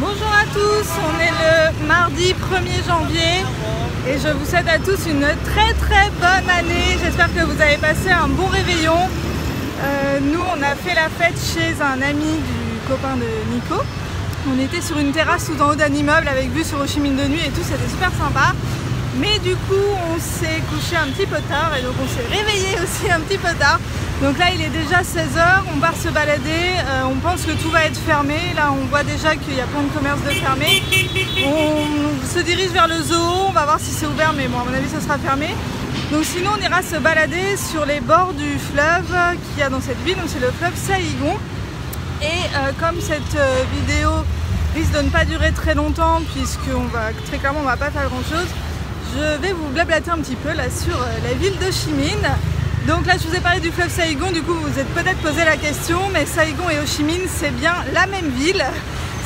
Bonjour à tous, on est le mardi 1er janvier et je vous souhaite à tous une très bonne année. J'espère que vous avez passé un bon réveillon. Nous on a fait la fête chez un ami du copain de Nico. On était sur une terrasse tout en haut d'un immeuble avec vue sur Ho Chi Minh de nuit et tout, c'était super sympa. Mais du coup on s'est couché un petit peu tard et donc on s'est réveillé aussi un petit peu tard. Donc là il est déjà 16 h, on part se balader, on pense que tout va être fermé. Là on voit déjà qu'il y a plein de commerces de fermés. On se dirige vers le zoo, on va voir si c'est ouvert, mais bon à mon avis ça sera fermé. Donc sinon on ira se balader sur les bords du fleuve qu'il y a dans cette ville, donc c'est le fleuve Saigon. Et comme cette vidéo risque de ne pas durer très longtemps, puisqu'on va très clairement on va pas faire grand chose, je vais vous blablater un petit peu là sur la ville d'Ho Chi Minh. Donc là je vous ai parlé du fleuve Saigon, du coup vous vous êtes peut-être posé la question, mais Saigon et Ho Chi Minh c'est bien la même ville.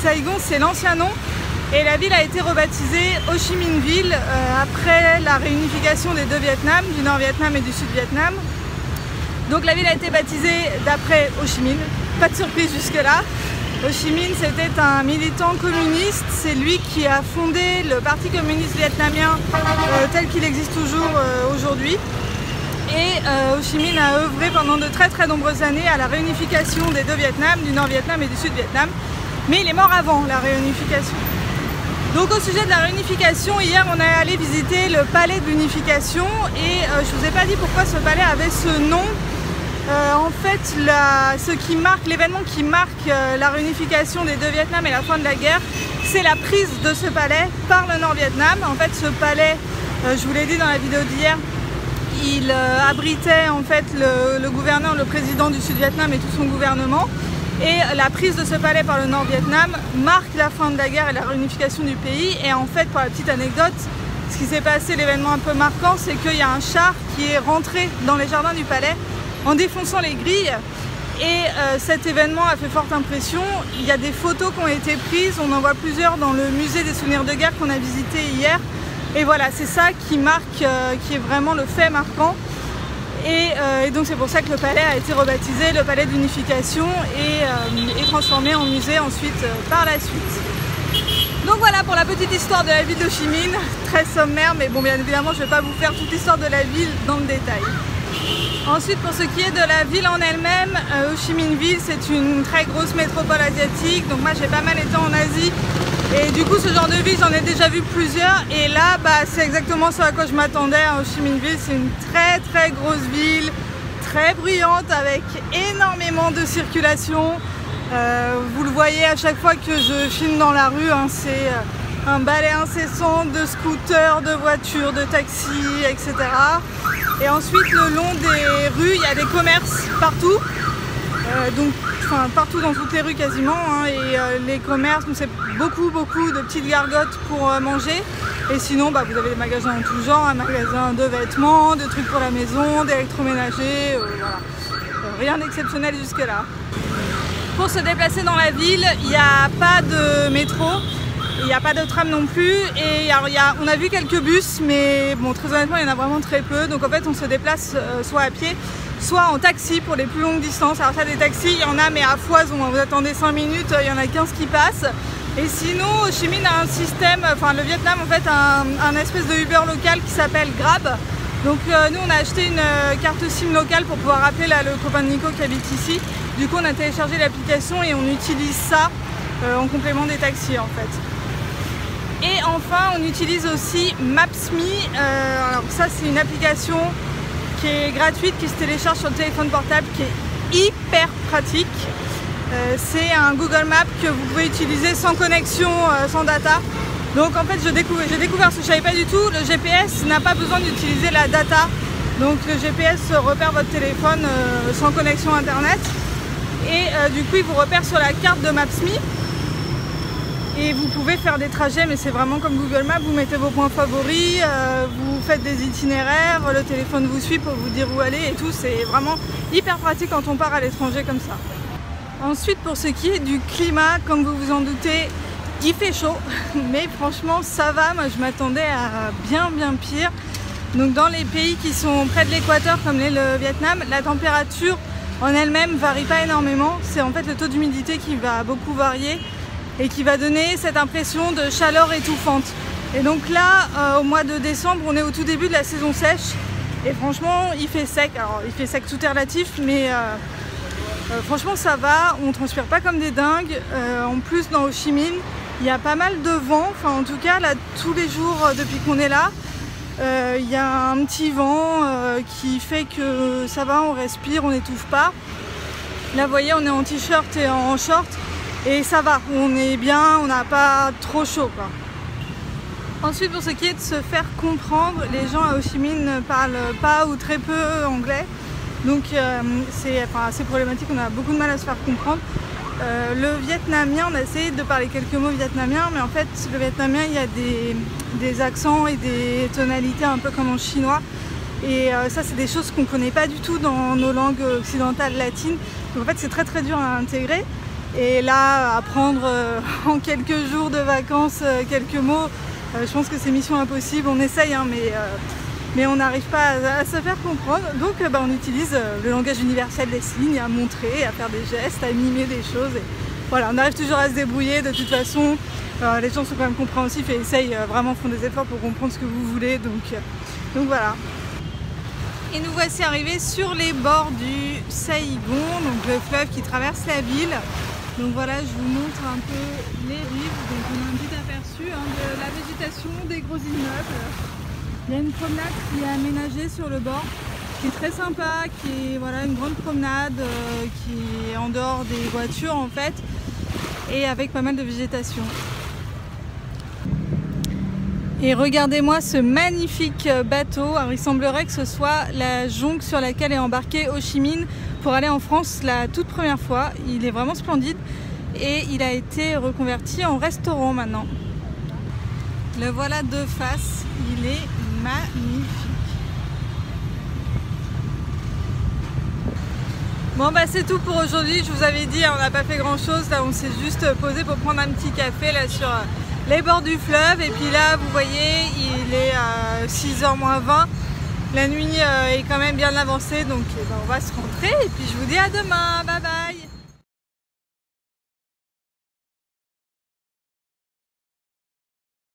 Saigon c'est l'ancien nom et la ville a été rebaptisée Ho Chi Minh Ville après la réunification des deux Vietnams, du Nord-Vietnam et du Sud-Vietnam. Donc la ville a été baptisée d'après Ho Chi Minh, pas de surprise jusque là. Ho Chi Minh c'était un militant communiste, c'est lui qui a fondé le parti communiste vietnamien tel qu'il existe toujours aujourd'hui. Et Ho Chi Minh a œuvré pendant de très nombreuses années à la réunification des deux Vietnams, du Nord-Vietnam et du Sud-Vietnam. Mais il est mort avant la réunification. Donc au sujet de la réunification, hier on est allé visiter le palais de l'unification et je ne vous ai pas dit pourquoi ce palais avait ce nom. En fait, l'événement qui marque la réunification des deux Vietnams et la fin de la guerre, c'est la prise de ce palais par le Nord-Vietnam. En fait, ce palais, je vous l'ai dit dans la vidéo d'hier, il abritait en fait le gouverneur, le président du Sud-Vietnam et tout son gouvernement. Et la prise de ce palais par le Nord-Vietnam marque la fin de la guerre et la réunification du pays. Et en fait, pour la petite anecdote, ce qui s'est passé, l'événement un peu marquant, c'est qu'il y a un char qui est rentré dans les jardins du palais en défonçant les grilles. Et cet événement a fait forte impression. Il y a des photos qui ont été prises, on en voit plusieurs dans le musée des souvenirs de guerre qu'on a visité hier. Et voilà, c'est ça qui marque, qui est vraiment le fait marquant. Et donc c'est pour ça que le palais a été rebaptisé le palais d'unification et transformé en musée ensuite par la suite. Donc voilà pour la petite histoire de la ville d'Ho Chi Minh, très sommaire, mais bon bien évidemment je ne vais pas vous faire toute l'histoire de la ville dans le détail. Ensuite pour ce qui est de la ville en elle-même, Ho Chi Minh Ville c'est une très grosse métropole asiatique, donc moi j'ai pas mal été en Asie. Et du coup ce genre de ville j'en ai déjà vu plusieurs et là c'est exactement ce à quoi je m'attendais à Ho Chi Minh Ville. C'est une très grosse ville, très bruyante avec énormément de circulation. Vous le voyez à chaque fois que je filme dans la rue, hein, c'est un balai incessant de scooters, de voitures, de taxis, etc. Et ensuite le long des rues il y a des commerces partout. Partout dans toutes les rues quasiment, hein, et les commerces, c'est beaucoup de petites gargotes pour manger. Et sinon vous avez des magasins en tout genre, un magasin de vêtements, de trucs pour la maison, d'électroménager, voilà. Rien d'exceptionnel jusque là. Pour se déplacer dans la ville, il n'y a pas de métro, il n'y a pas de tram non plus, et on a vu quelques bus, mais bon très honnêtement il y en a vraiment très peu, donc en fait on se déplace soit à pied, soit en taxi pour les plus longues distances. Alors ça des taxis, il y en a mais à foison, vous attendez 5 minutes, il y en a 15 qui passent. Et sinon, Ho Chi Minh a un système, le Vietnam en fait a un espèce de Uber local qui s'appelle Grab. Donc nous on a acheté une carte SIM locale pour pouvoir appeler le copain de Nico qui habite ici. Du coup on a téléchargé l'application et on utilise ça en complément des taxis en fait. Et enfin on utilise aussi Maps.me, alors ça c'est une application qui est gratuite, qui se télécharge sur le téléphone portable, qui est hyper pratique. C'est un Google Maps que vous pouvez utiliser sans connexion, sans data. Donc en fait j'ai découvert ce que je ne savais pas du tout, le GPS n'a pas besoin d'utiliser la data. Donc le GPS repère votre téléphone sans connexion internet. Et du coup il vous repère sur la carte de Maps.me. Et vous pouvez faire des trajets, mais c'est vraiment comme Google Maps, vous mettez vos points favoris, vous faites des itinéraires, le téléphone vous suit pour vous dire où aller et tout, c'est vraiment hyper pratique quand on part à l'étranger comme ça. Ensuite pour ce qui est du climat, comme vous vous en doutez, il fait chaud, mais franchement ça va, moi je m'attendais à bien pire. Donc dans les pays qui sont près de l'équateur comme le Vietnam, la température en elle-même varie pas énormément, c'est en fait le taux d'humidité qui va beaucoup varier. et qui va donner cette impression de chaleur étouffante. Et donc là, au mois de décembre, on est au tout début de la saison sèche et franchement il fait sec. Alors il fait sec, tout est relatif, mais franchement ça va, on transpire pas comme des dingues. En plus dans Ho Chi Minh, il y a pas mal de vent, enfin en tout cas là tous les jours depuis qu'on est là, il y a un petit vent qui fait que ça va, on respire, on n'étouffe pas. Là vous voyez, on est en t-shirt et en short et ça va, on est bien, on n'a pas trop chaud quoi. Ensuite, pour ce qui est de se faire comprendre, les gens à Ho Chi Minh ne parlent pas ou très peu anglais, donc c'est assez problématique, on a beaucoup de mal à se faire comprendre. Le vietnamien, on a essayé de parler quelques mots vietnamien, mais en fait le vietnamien il y a des accents et des tonalités un peu comme en chinois, et ça c'est des choses qu'on ne connaît pas du tout dans nos langues occidentales latines, donc en fait c'est très dur à intégrer. Et là, apprendre en quelques jours de vacances quelques mots, je pense que c'est mission impossible. On essaye, hein, mais on n'arrive pas à se faire comprendre. Donc on utilise le langage universel des signes, à montrer, à faire des gestes, à mimer des choses. Et voilà, on arrive toujours à se débrouiller. De toute façon, les gens sont quand même compréhensifs et essayent vraiment, font des efforts pour comprendre ce que vous voulez. Donc voilà. Et nous voici arrivés sur les bords du Saigon, donc le fleuve qui traverse la ville. Donc voilà, je vous montre un peu les rives. Donc on a un petit aperçu de la végétation, des gros immeubles. Il y a une promenade qui est aménagée sur le bord, qui est très sympa, qui est voilà, une grande promenade qui est en dehors des voitures en fait, et avec pas mal de végétation. Et regardez-moi ce magnifique bateau. Alors il semblerait que ce soit la jonque sur laquelle est embarqué Ho Chi Minh pour aller en France la toute première fois. Il est vraiment splendide et il a été reconverti en restaurant maintenant. Le voilà de face, il est magnifique. Bon bah c'est tout pour aujourd'hui, je vous avais dit on n'a pas fait grand chose, là on s'est juste posé pour prendre un petit café là sur les bords du fleuve, et puis là vous voyez il est à 6h moins 20, la nuit est quand même bien avancée, donc on va se rentrer et puis je vous dis à demain, bye bye.